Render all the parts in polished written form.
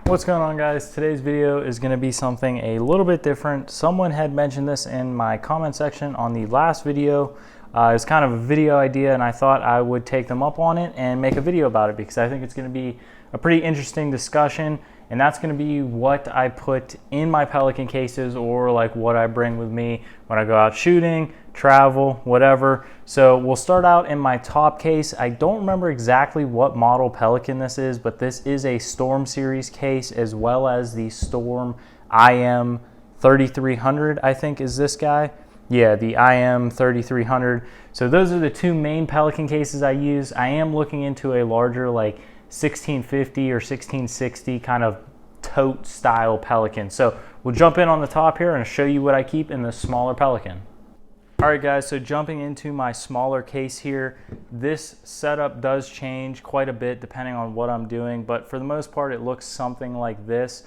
What's going on, guys? Today's video is going to be something a little bit different. Someone had mentioned this in my comment section on the last video. It's kind of a video idea, and I thought I would take them up on it and make a video about it because I think it's going to be a pretty interesting discussion, and that's going to be what I put in my Pelican cases, or like what I bring with me when I go out shooting, travel, whatever. So we'll start out in my top case. I don't remember exactly what model Pelican this is, but this is a Storm Series case, as well as the Storm IM 3300, I think is this guy. Yeah, the IM 3300. So those are the two main Pelican cases I use. I am looking into a larger, like 1650 or 1660 kind of tote style Pelican. So we'll jump in on the top here and show you what I keep in the smaller Pelican. All right, guys, so jumping into my smaller case here, this setup does change quite a bit depending on what I'm doing, but for the most part it looks something like this.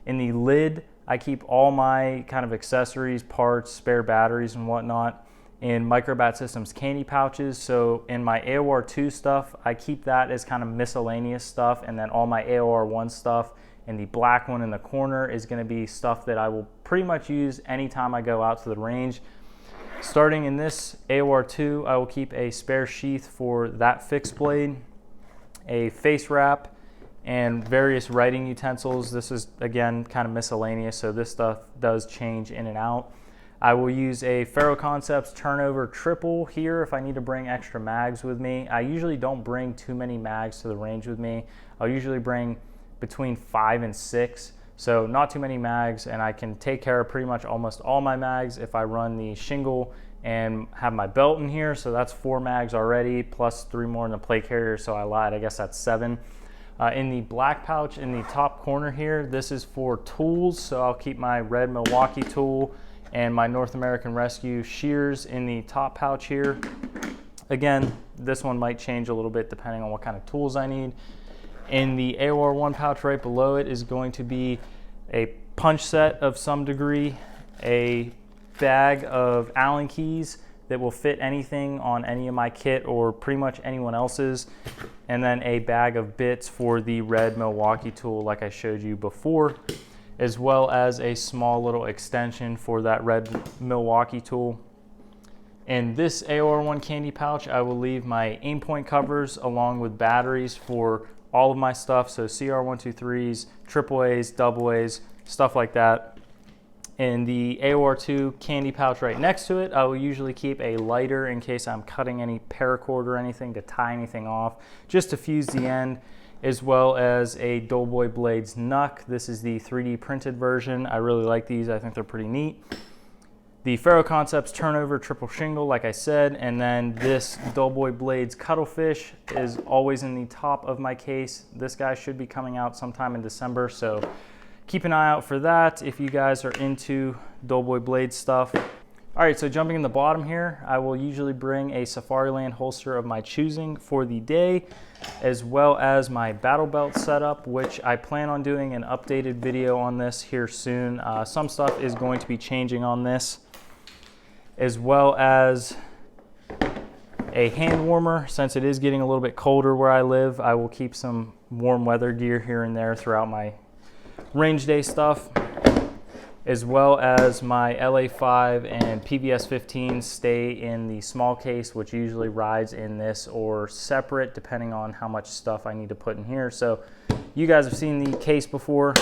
In the lid, I keep all my kind of accessories, parts, spare batteries and whatnot in Microbat Systems candy pouches. So in my AOR2 stuff, I keep that as kind of miscellaneous stuff, and then all my AOR1 stuff and the black one in the corner is going to be stuff that I will pretty much use anytime I go out to the range. Starting in this AOR2, I will keep a spare sheath for that fixed blade, a face wrap, and various writing utensils. This is, again, kind of miscellaneous, so this stuff does change in and out. I will use a Ferro Concepts turnover triple here if I need to bring extra mags with me. I usually don't bring too many mags to the range with me. I'll usually bring between 5 and 6. So not too many mags, and I can take care of pretty much almost all my mags if I run the shingle and have my belt in here. So that's 4 mags already, plus 3 more in the plate carrier, so I lied, I guess that's 7. In the black pouch in the top corner here, this is for tools, so I'll keep my red Milwaukee tool and my North American Rescue shears in the top pouch here. Again, this one might change a little bit depending on what kind of tools I need. In the AOR1 pouch right below it is going to be a punch set of some degree, a bag of Allen keys that will fit anything on any of my kit or pretty much anyone else's, and then a bag of bits for the red Milwaukee tool like I showed you before, as well as a small little extension for that red Milwaukee tool. In this AOR1 candy pouch, I will leave my aim point covers along with batteries for all of my stuff, so CR123s, AAAs, AAs, stuff like that. In the AOR2 candy pouch right next to it, I will usually keep a lighter in case I'm cutting any paracord or anything to tie anything off, just to fuse the end, as well as a Doughboy Blades Knuck. This is the 3D printed version. I really like these. I think they're pretty neat. The Ferro Concepts turnover triple shingle, like I said, and then this Doughboy Blades Cuttlefish is always in the top of my case. This guy should be coming out sometime in December, so keep an eye out for that if you guys are into Doughboy Blades stuff. All right, so jumping in the bottom here, I will usually bring a Safariland holster of my choosing for the day, as well as my battle belt setup, which I plan on doing an updated video on this here soon. Some stuff is going to be changing on this, as well as a hand warmer. Since it is getting a little bit colder where I live, I will keep some warm weather gear here and there throughout my range day stuff, as well as my LA5 and PVS 15 stay in the small case, which usually rides in this or separate depending on how much stuff I need to put in here. So you guys have seen the case before,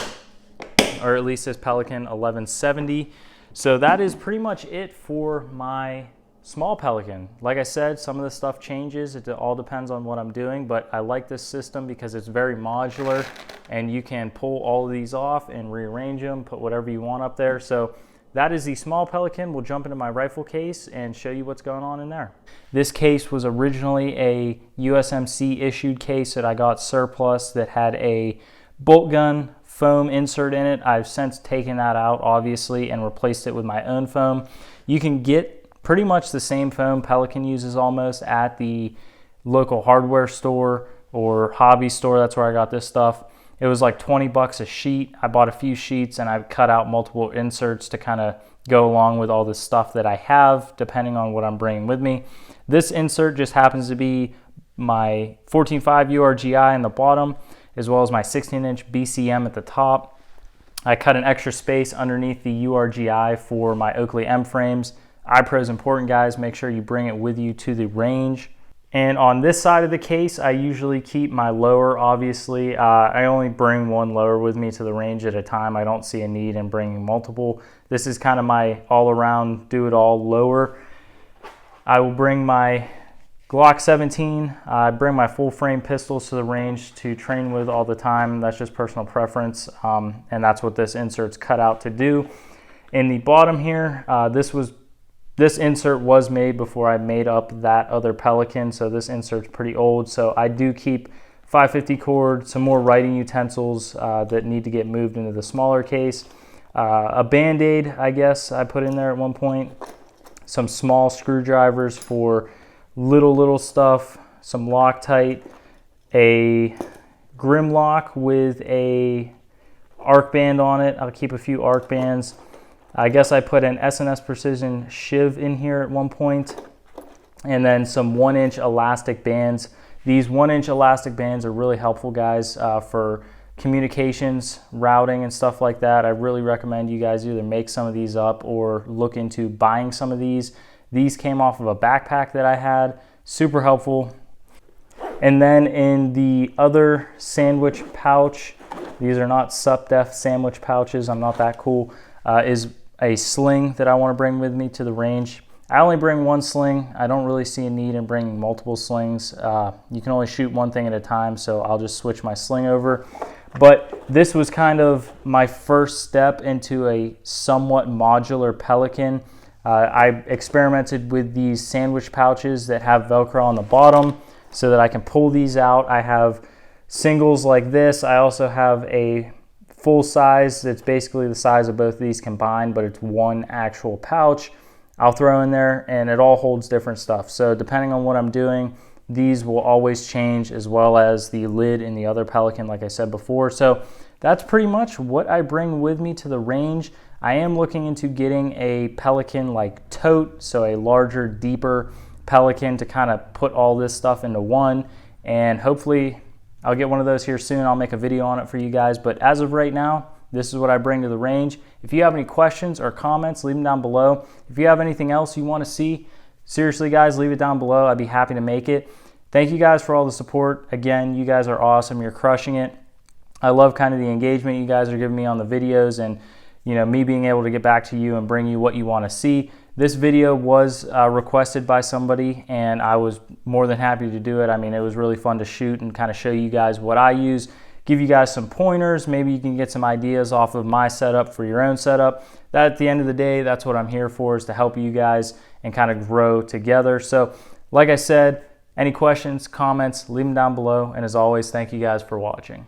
or at least this Pelican 1170. So that is pretty much it for my small Pelican. Like I said, some of the stuff changes. It all depends on what I'm doing, but I like this system because it's very modular and you can pull all of these off and rearrange them, put whatever you want up there. So that is the small Pelican. We'll jump into my rifle case and show you what's going on in there. This case was originally a USMC issued case that I got surplus that had a bolt gun foam insert in it. I've since taken that out, obviously, and replaced it with my own foam. You can get pretty much the same foam Pelican uses almost at the local hardware store or hobby store. That's where I got this stuff. It was like 20 bucks a sheet. I bought a few sheets and I've cut out multiple inserts to kind of go along with all the stuff that I have, depending on what I'm bringing with me. This insert just happens to be my 14.5 URGI in the bottom, as well as my 16-inch BCM at the top. I cut an extra space underneath the URGI for my Oakley M frames. iPro is important, guys. Make sure you bring it with you to the range. And on this side of the case, I usually keep my lower, obviously. I only bring one lower with me to the range at a time. I don't see a need in bringing multiple. This is kind of my all-around, do-it-all lower. I will bring my Glock 17. I bring my full-frame pistols to the range to train with all the time. That's just personal preference, and that's what this insert's cut out to do. In the bottom here, this insert was made before I made up that other Pelican, so this insert's pretty old. So I do keep 550 cord, some more writing utensils that need to get moved into the smaller case. A Band-Aid, I guess, I put in there at one point. Some small screwdrivers for little stuff, some Loctite, a Grimlock with a arc band on it. I'll keep a few arc bands. I guess I put an S&S Precision shiv in here at one point, and then some 1-inch elastic bands. These 1-inch elastic bands are really helpful, guys, for communications, routing, and stuff like that. I really recommend you guys either make some of these up or look into buying some of these. These came off of a backpack that I had, super helpful. And then in the other sandwich pouch, these are not SupDef sandwich pouches, I'm not that cool, is a sling that I want to bring with me to the range. I only bring one sling. I don't really see a need in bringing multiple slings. You can only shoot one thing at a time, so I'll just switch my sling over. But this was kind of my first step into a somewhat modular Pelican. I experimented with these sandwich pouches that have Velcro on the bottom so that I can pull these out. I have singles like this. I also have a full size that's basically the size of both of these combined, but it's one actual pouch I'll throw in there, and it all holds different stuff. So depending on what I'm doing, these will always change, as well as the lid in the other Pelican, like I said before. So that's pretty much what I bring with me to the range. I am looking into getting a Pelican like tote, so a larger, deeper Pelican to kind of put all this stuff into one, and hopefully I'll get one of those here soon. I'll make a video on it for you guys, but as of right now, this is what I bring to the range. If you have any questions or comments, leave them down below. If you have anything else you want to see, seriously guys, leave it down below. I'd be happy to make it. Thank you guys for all the support. Again, you guys are awesome. You're crushing it. I love kind of the engagement you guys are giving me on the videos, and me being able to get back to you and bring you what you want to see. This video was requested by somebody, and I was more than happy to do it. I mean, it was really fun to shoot and kind of show you guys what I use, give you guys some pointers. Maybe you can get some ideas off of my setup for your own setup. That, at the end of the day, that's what I'm here for, is to help you guys and kind of grow together. So like I said, any questions, comments, leave them down below. And as always, thank you guys for watching.